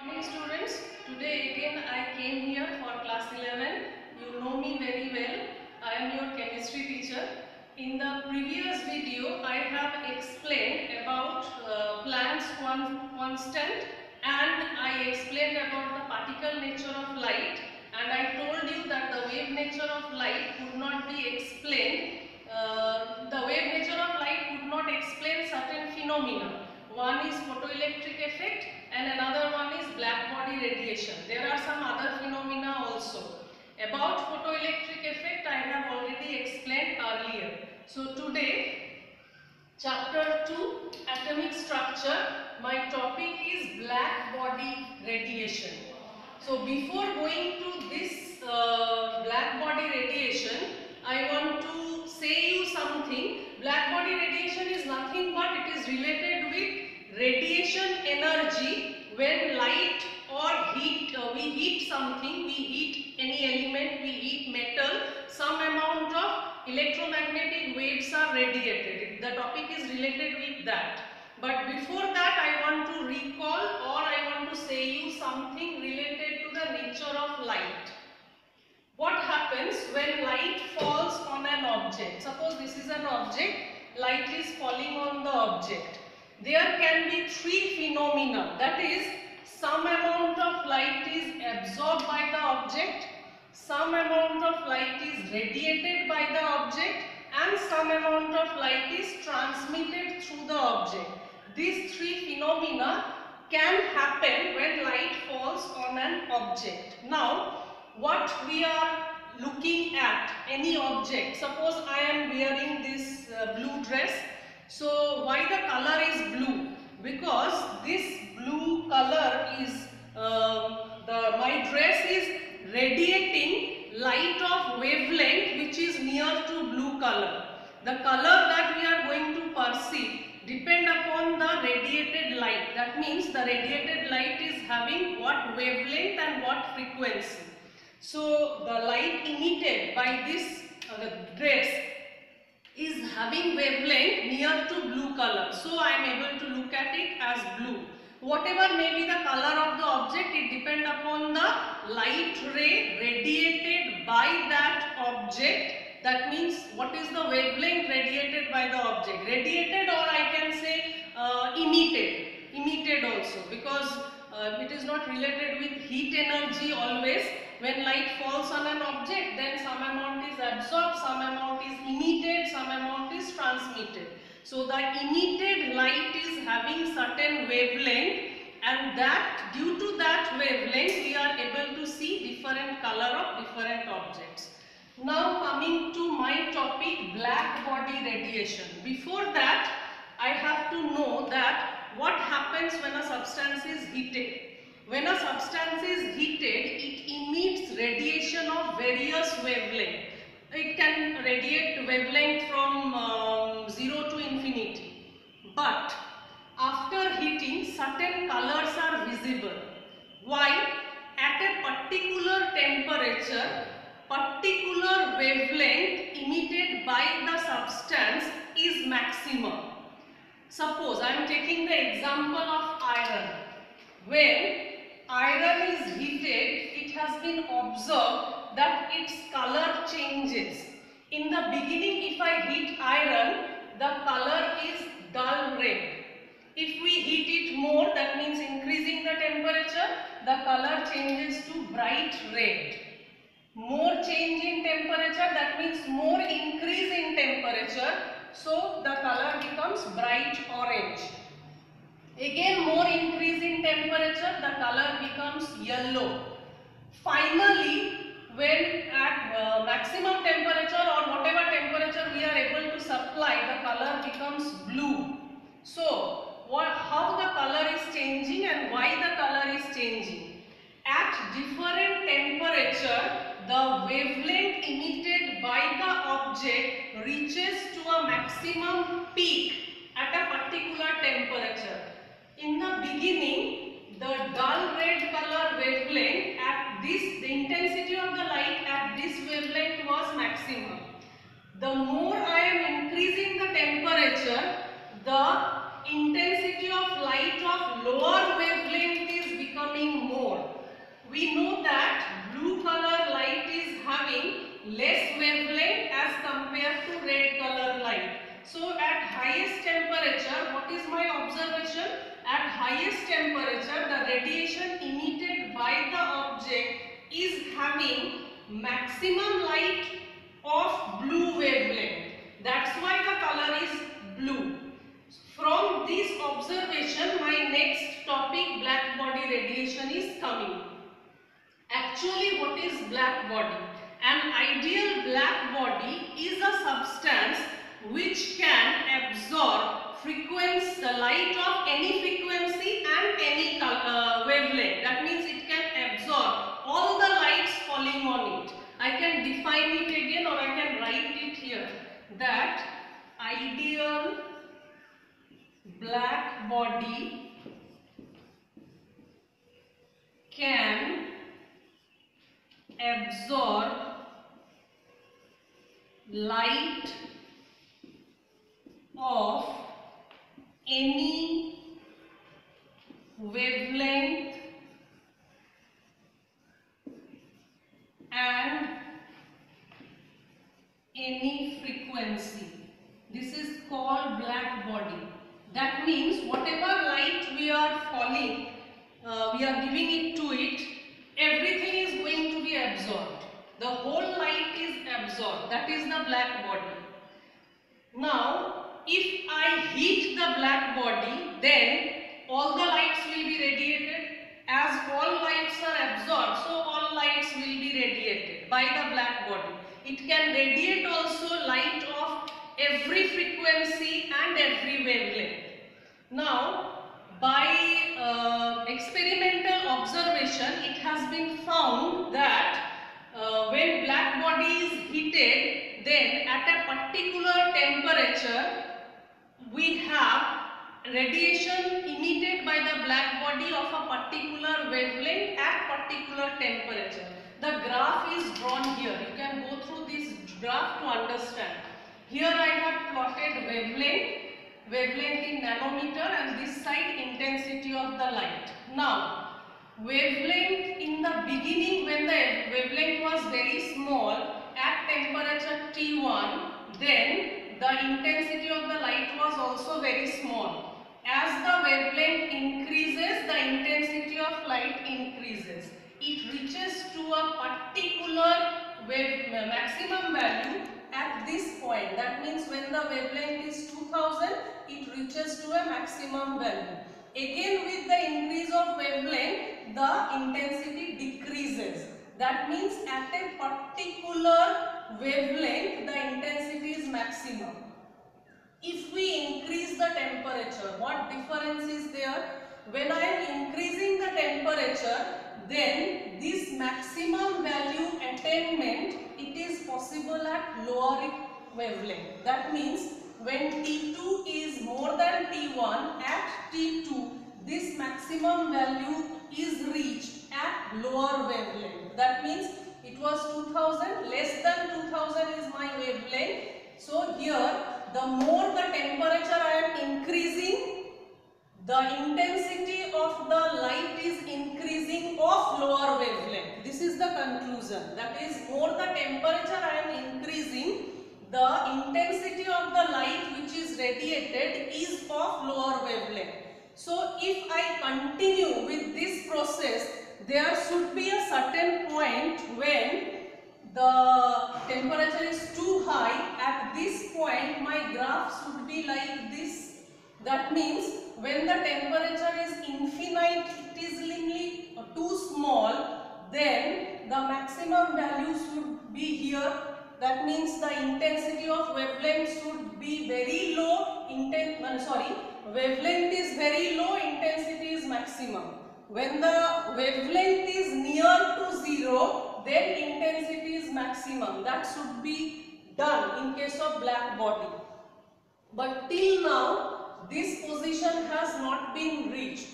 Morning students, today again I came here for class 11. You know me very well. I am your chemistry teacher. In the previous video I have explained about Planck's constant, and I explained about the particle nature of light, and I told you that the wave nature of light could not be explained. The wave nature of light could not explain certain phenomena. One is photoelectric effect and another one is black body radiation. There are some other phenomena also. About photoelectric effect I have already explained earlier. So today, chapter 2, atomic structure, my topic is black body radiation. So before going to this black body radiation, I want to say you something. Black body radiation is nothing but it is related with radiation energy. When light or heat, we heat something, we heat any element, we heat metal, some amount of electromagnetic waves are radiated. The topic is related with that. But before that I want to recall or I want to say you something related to the nature of light. What happens when light falls on an object? Suppose this is an object, light is falling on the object. There can be three phenomena, that is, some amount of light is absorbed by the object, some amount of light is radiated by the object, and some amount of light is transmitted through the object. These three phenomena can happen when light falls on an object. Now, what we are looking at, any object, suppose I am wearing this blue dress. So why the color is blue? Because this blue color is my dress is radiating light of wavelength which is near to blue color. The color that we are going to perceive depend upon the radiated light. That means the radiated light is having what wavelength and what frequency. So the light emitted by this dress is having wavelength near to blue color. So I am able to look at it as blue. Whatever may be the color of the object, it depends upon the light ray radiated by that object. That means what is the wavelength radiated by the object? Radiated, or I can say emitted. Emitted also, because it is not related with heat energy always. When light falls on an object, then some amount is absorbed, some amount is emitted, some amount is transmitted. So the emitted light is having certain wavelength, and that due to that wavelength we are able to see different color of different objects. Now coming to my topic, black body radiation. Before that I have to know that what happens when a substance is heated. When a substance is heated, it emits radiation of various wavelengths. It can radiate wavelength from 0 to infinity. But after heating, certain colors are visible. Why? At a particular temperature, particular wavelength emitted by the substance is maximum. Suppose I am taking the example of iron. When iron is heated, it has been observed that its color changes. In the beginning, if I heat iron, the color is dull red. If we heat it more, that means increasing the temperature, the color changes to bright red. More change in temperature, that means more increase in temperature, so the color becomes bright orange. Again, more increase in temperature, the color becomes yellow. Finally, when at maximum temperature or whatever temperature we are able to supply, the color becomes blue. So, how the color is changing and why the color is changing? At different temperature, the wavelength emitted by the object reaches to a maximum peak at a particular temperature. In the beginning, the dull red color wavelength at this, the intensity of the light at this wavelength was maximum. The more I am increasing the temperature, the intensity of light of lower wavelength is becoming we know that blue color light is having less wavelength as compared to red color light. So at highest temperature, what is my observation? At highest temperature, the radiation emitted by the object is having maximum light of blue wavelength. That's why the color is blue. From this observation, my next topic, black body radiation, is coming. Actually, what is black body? An ideal black body is a substance which can absorb the light of any frequency and any wavelength. That means it can absorb all the lights falling on it. I can define it again, or I can write it here, that ideal black body can absorb light of any wavelength and any frequency. This is called black body. That means whatever light we are falling, we are giving it to it, everything is going to be absorbed. The whole light is absorbed. That is the black body. Now, if I heat the black body, then all the lights will be radiated. As all lights are absorbed, so all lights will be radiated by the black body. It can radiate also light of every frequency and every wavelength. Now, by experimental observation, it has been found that when black body is heated, then at a particular temperature, we have radiation emitted by the black body of a particular wavelength at particular temperature. The graph is drawn here. You can go through this graph to understand. Here I have plotted wavelength in nanometer, and this side intensity of the light. Now, wavelength in the beginning, when the wavelength was very small at temperature T1, then the intensity of the light was also very small. As the wavelength increases, the intensity of light increases. It reaches to a particular maximum value at this point. That means when the wavelength is 2000, it reaches to a maximum value. Again, with the increase of wavelength, the intensity decreases. That means at a particular wavelength, the intensity is maximum. If we increase the temperature, what difference is there? When I am increasing the temperature, then this maximum value attainment, it is possible at lower wavelength. That means when T2 is more than T1, at T2, this maximum value is reached at lower wavelength. That means it was 2000, less than 2000 is my wavelength. So here, the more the temperature I am increasing, the intensity of the light is increasing of lower wavelength. This is the conclusion. That is, more the temperature I am increasing, the intensity of the light which is radiated is of lower wavelength. So if I continue with this process, there should be a certain point when the temperature is too high. At this point, my graph should be like this. That means when the temperature is infinitesimally too small, then the maximum value should be here. That means the intensity of wavelength should be very low. Wavelength is very low, intensity is maximum. When the wavelength is near to 0, then intensity is maximum. That should be done in case of black body. But till now, this position has not been reached.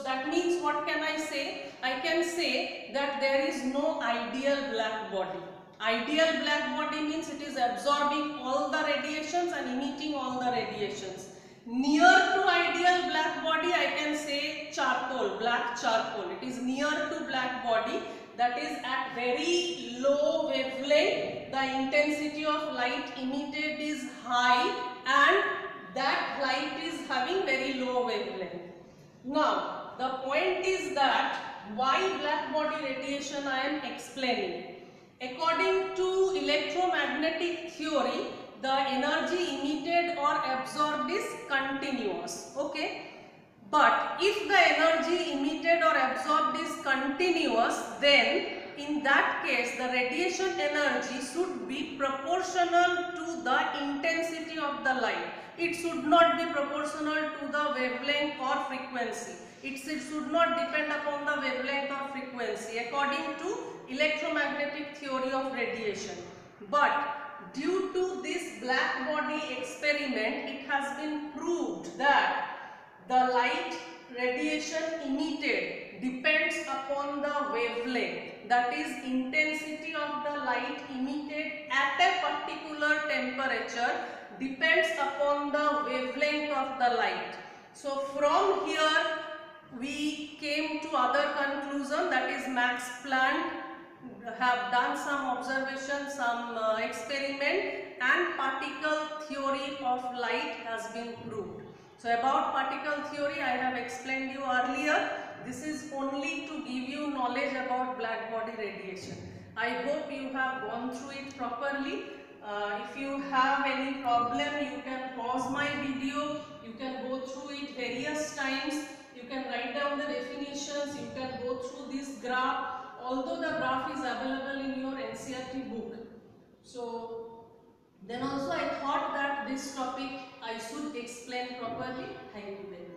That means, what can I say? I can say that there is no ideal black body. Ideal black body means it is absorbing all the radiations and emitting all the radiations. Near to ideal black body, I can say charcoal black charcoal. It is near to black body, that is at very low wavelength. The intensity of light emitted is high and that light is having very low wavelength. Now, the point is that why black body radiation I am explaining. According to electromagnetic theory, the energy emitted or absorbed is continuous. Okay. But if the energy emitted or absorbed is continuous, then in that case the radiation energy should be proportional to the intensity of the light. It should not be proportional to the wavelength or frequency. It should not depend upon the wavelength or frequency according to electromagnetic theory of radiation. But due to this black body experiment, it has been proved that the light radiation emitted depends upon the wavelength, that is intensity of the light emitted at a particular temperature depends upon the wavelength of the light. So from here we came to other conclusion, that is Max Planck have done some observation, some experiment, and particle theory of light has been proved. So about particle theory I have explained you earlier. This is only to give you knowledge about black body radiation. I hope you have gone through it properly. If you have any problem, you can pause my video, you can go through it various times, you can write down the definitions, you can go through this graph, although the graph is available in your NCERT book. So then also I thought that this topic I should explain properly. Thank you very much.